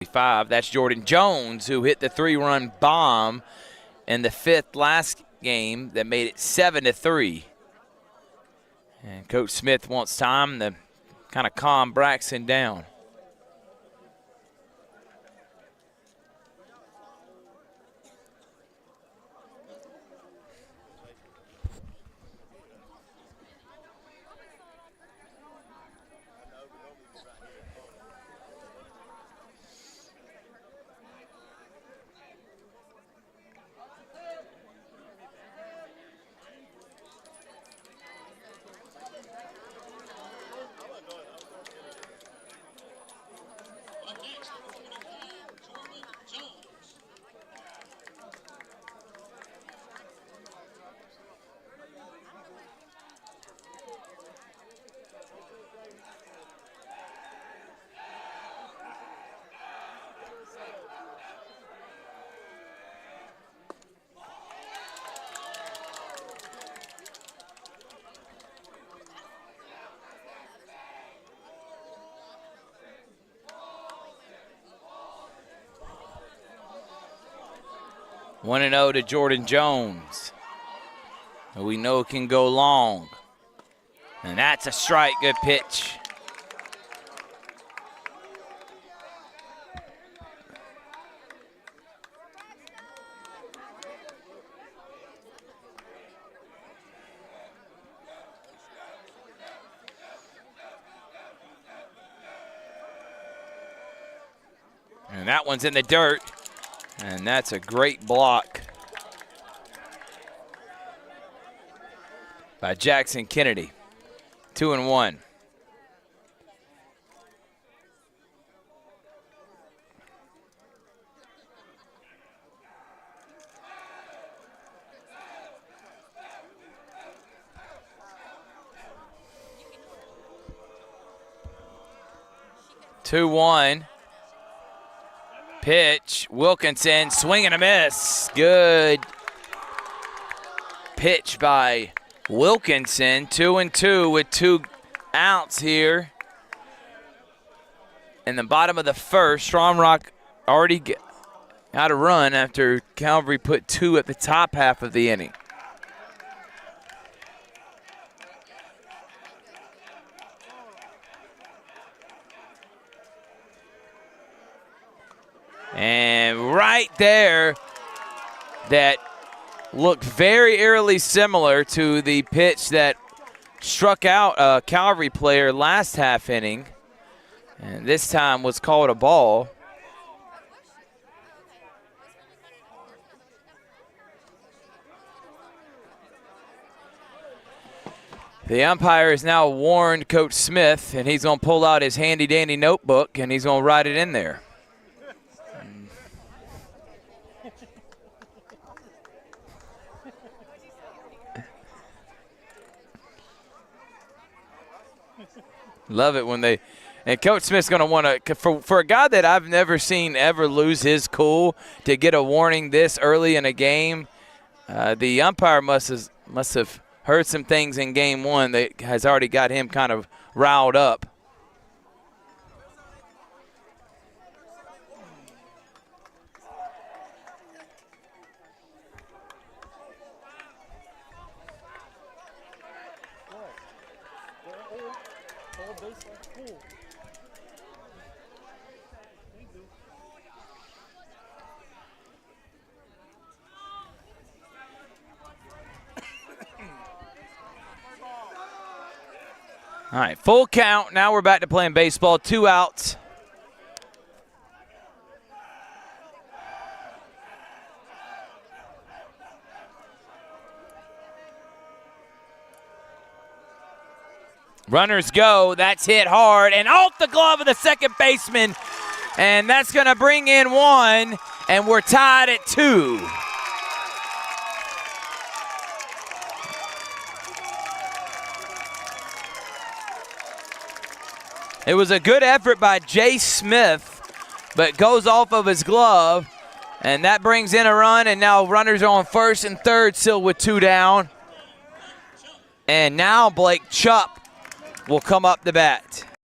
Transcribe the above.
That's Jordan Jones, who hit the 3-run bomb in the 5th last game that made it 7-3. And Coach Smith wants time to kind of calm Braxton down. One and 0 to Jordan Jones, who we know can go long. And that's a strike, good pitch. And that one's in the dirt. And that's a great block by Jackson Kennedy. 2-1. Pitch, Wilkinson, swing and a miss. Good pitch by Wilkinson. 2-2 with 2 outs here in the bottom of the 1st. Strong Rock already got a run after Calvary put 2 at the top half of the inning. And right there, that looked very eerily similar to the pitch that struck out a Calvary player last half inning. And this time was called a ball. The umpire has now warned Coach Smith, and he's going to pull out his handy-dandy notebook, and he's going to write it in there. Love it when they – and Coach Smith's going to want to – for a guy that I've never seen ever lose his cool, to get a warning this early in a game, the umpire must have heard some things in game 1 that has already got him kind of riled up. All right, full count. Now we're back to playing baseball. 2 outs. Runners go. That's hit hard and off the glove of the second baseman. And that's going to bring in 1, and we're tied at 2. It was a good effort by Jay Smith, but goes off of his glove, and that brings in a run, and now runners are on first and third still with 2 down. And now Blake Chupp will come up to bat.